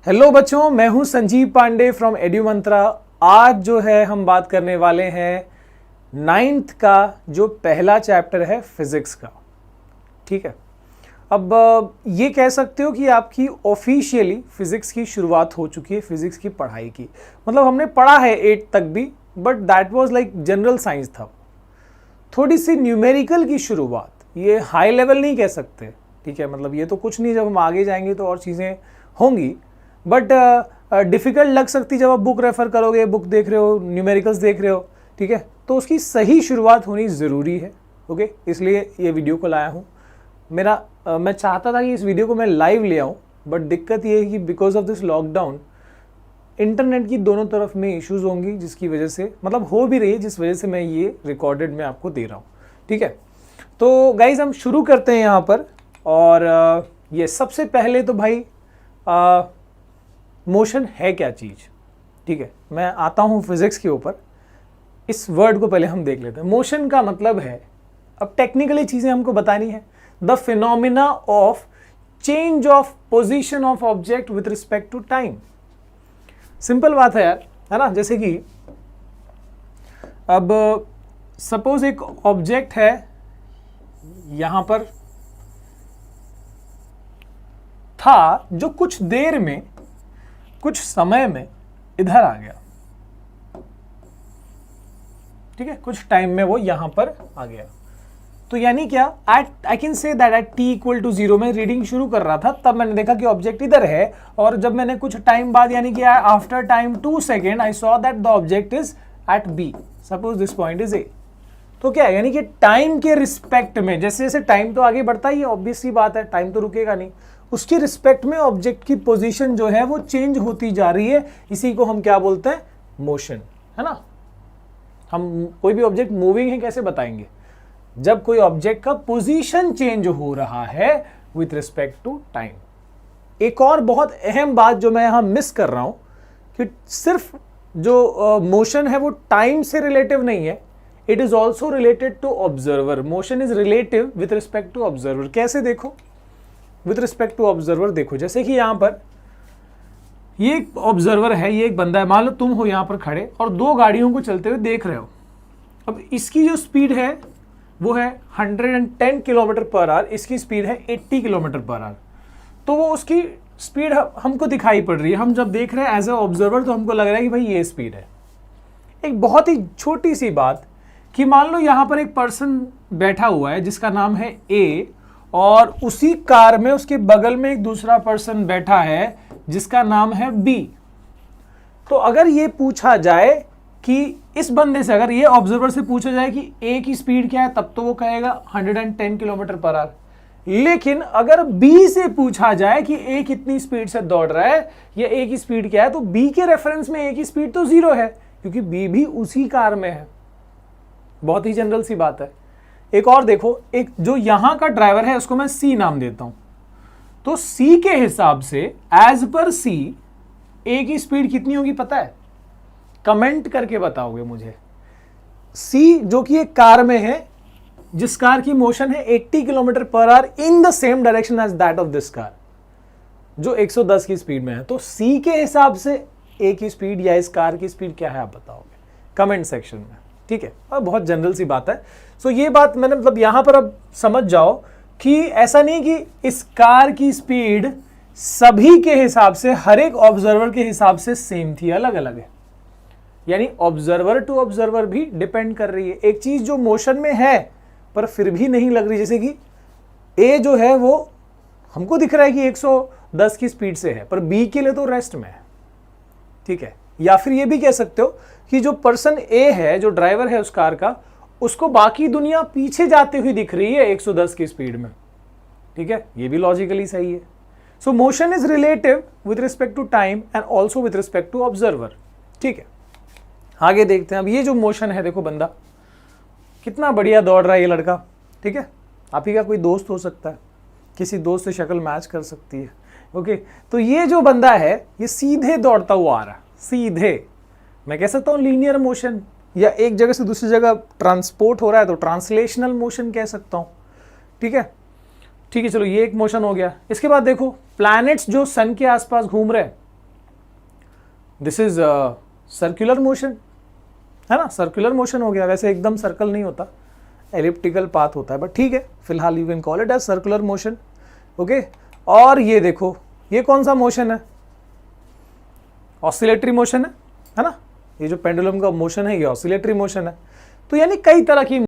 Hello बच्चों, मैं हूं संजीव पांडे फ्रॉम एड्यू मंत्रा। आज जो है हम बात करने वाले हैं 9th का जो पहला चैप्टर है फिजिक्स का। ठीक है, अब ये कह सकते हो कि आपकी ऑफिशियली फिजिक्स की शुरुआत हो चुकी है, फिजिक्स की पढ़ाई की। मतलब हमने पढ़ा है 8 तक भी, but that was like general science था। थोड़ी सी न्यूमेरिकल की शुरुआत, ये हाई लेवल नहीं कह सकते। ठीक है, मतलब ये तो कुछ नहीं, जब हम आगे जाएंगे तो और चीज़ें होंगी, बट डिफ़िकल्ट लग सकती जब आप बुक रेफ़र करोगे, बुक देख रहे हो, न्यूमेरिकल्स देख रहे हो। ठीक है, तो उसकी सही शुरुआत होनी ज़रूरी है। ओके, इसलिए ये वीडियो को लाया हूँ। मैं चाहता था कि इस वीडियो को मैं लाइव ले आऊँ, बट दिक्कत ये है कि because of this lockdown internet की दोनों तरफ में इश्यूज़ होंगी, जिसकी वजह से मतलब हो भी रही है, जिस वजह से मैं ये रिकॉर्डेड में आपको दे रहा हूँ। ठीक है, तो गाइज हम शुरू करते हैं यहाँ पर। और ये सबसे पहले तो भाई मोशन है क्या चीज़। ठीक है, मैं आता हूँ फिजिक्स के ऊपर। इस वर्ड को पहले हम देख लेते हैं। मोशन का मतलब है, अब टेक्निकली चीज़ें हमको बतानी है, the phenomena of change of position of object with respect to time. Simple बात है यार, है ना। जैसे कि अब सपोज एक ऑब्जेक्ट है यहां पर था, जो कुछ देर में, कुछ समय में इधर आ गया। ठीक है, कुछ टाइम में वो यहां पर आ गया। तो यानी क्या, I can say that at t equal to 0 में रीडिंग शुरू कर रहा था, तब मैंने देखा कि ऑब्जेक्ट इधर है, और जब मैंने कुछ टाइम बाद यानी कि after time 2 second I saw that the object is at b, suppose this point is a। तो क्या है, यानी कि टाइम के रिस्पेक्ट में, जैसे जैसे टाइम तो आगे बढ़ता ही है, ऑब्वियस सी बात है, टाइम तो रुकेगा नहीं, उसकी रिस्पेक्ट में ऑब्जेक्ट की पोजीशन जो है वो चेंज होती जा रही है। इसी को हम क्या बोलते हैं, मोशन, है ना। हम कोई भी ऑब्जेक्ट मूविंग है कैसे बताएंगे, जब कोई ऑब्जेक्ट का पोजीशन चेंज हो रहा है विथ रिस्पेक्ट टू टाइम। एक और बहुत अहम बात जो मैं यहां मिस कर रहा हूं, कि सिर्फ जो मोशन है वो टाइम से रिलेटिव नहीं है, it is also related to observer. Motion is relative with respect to observer. कैसे देखो, विथ रिस्पेक्ट टू ऑब्जर्वर देखो, जैसे कि यहां पर ये एक ऑब्जर्वर है, ये एक बंदा है, मान लो तुम हो यहां पर खड़े और दो गाड़ियों को चलते हुए देख रहे हो। अब इसकी जो स्पीड है वो है 110 किलोमीटर पर आवर, इसकी स्पीड है 80 किलोमीटर पर आवर। तो वो उसकी स्पीड हमको दिखाई पड़ रही है, हम जब देख रहे हैं एज ए ऑब्जर्वर तो हमको लग रहा है कि भाई ये स्पीड है। एक बहुत ही छोटी सी बात, कि मान लो यहां पर एक पर्सन बैठा हुआ है जिसका नाम है ए, और उसी कार में उसके बगल में एक दूसरा पर्सन बैठा है जिसका नाम है बी। तो अगर ये पूछा जाए कि इस बंदे से, अगर ये ऑब्जर्वर से पूछा जाए कि ए की स्पीड क्या है, तब तो वो कहेगा 110 किलोमीटर पर आवर। लेकिन अगर बी से पूछा जाए कि ए कितनी स्पीड से दौड़ रहा है या ए की स्पीड क्या है, तो बी के रेफरेंस में ए की स्पीड तो 0 है, क्योंकि बी भी उसी कार में है। बहुत ही जनरल सी बात है। एक और देखो, एक जो यहां का ड्राइवर है उसको मैं सी नाम देता हूं, तो सी के हिसाब से एज पर सी ए की स्पीड कितनी होगी पता है, कमेंट करके बताओगे मुझे। सी जो कि एक कार में है, जिस कार की मोशन है 80 kilometre per hour in the same direction as that of this car, जो 110 की स्पीड में है। तो सी के हिसाब से ए की स्पीड या इस कार की स्पीड क्या है आप बताओगे कमेंट सेक्शन में। ठीक है, और बहुत जनरल सी बात है। सो ये बात मैंने मतलब यहां पर अब समझ जाओ कि ऐसा नहीं कि इस कार की स्पीड सभी के हिसाब से, हर एक ऑब्जर्वर के हिसाब से सेम थी, अलग अलग है। यानी ऑब्जर्वर टू ऑब्जर्वर भी डिपेंड कर रही है। एक चीज जो मोशन में है पर फिर भी नहीं लग रही, जैसे कि ए जो है वो हमको दिख रहा है कि 110 की स्पीड से है, पर बी के लिए तो रेस्ट में है। ठीक है, या फिर ये भी कह सकते हो कि जो पर्सन ए है, जो ड्राइवर है उस कार का, उसको बाकी दुनिया पीछे जाते हुए दिख रही है 110 की स्पीड में। ठीक है, ये भी लॉजिकली सही है। So motion is relative with respect to time and also with respect to observer. ठीक है, आगे देखते हैं। अब ये जो मोशन है, देखो बंदा कितना बढ़िया दौड़ रहा है ये लड़का। ठीक है, आप ही का कोई दोस्त हो सकता है, किसी दोस्त से शक्ल मैच कर सकती है। ओके, तो ये जो बंदा है ये सीधे दौड़ता हुआ आ रहा है, सीधे। मैं कह सकता हूँ लीनियर मोशन, या एक जगह से दूसरी जगह ट्रांसपोर्ट हो रहा है तो ट्रांसलेशनल मोशन कह सकता हूँ। ठीक है, ठीक है, चलो ये एक मोशन हो गया। इसके बाद देखो प्लैनेट्स जो सन के आसपास घूम रहे हैं, दिस इज सर्कुलर मोशन, है ना, सर्कुलर मोशन हो गया। वैसे एकदम सर्कल नहीं होता, एलिप्टिकल पाथ होता है, बट ठीक है, फिलहाल you can call it as circular motion. Okay, और ये देखो, ये कौन सा मोशन है? ऑसिलेटरी मोशन है ना, ये जो पेंडुलम का मोशन है ये ऑसिलेटरी मोशन है। तो यानी कई तरह की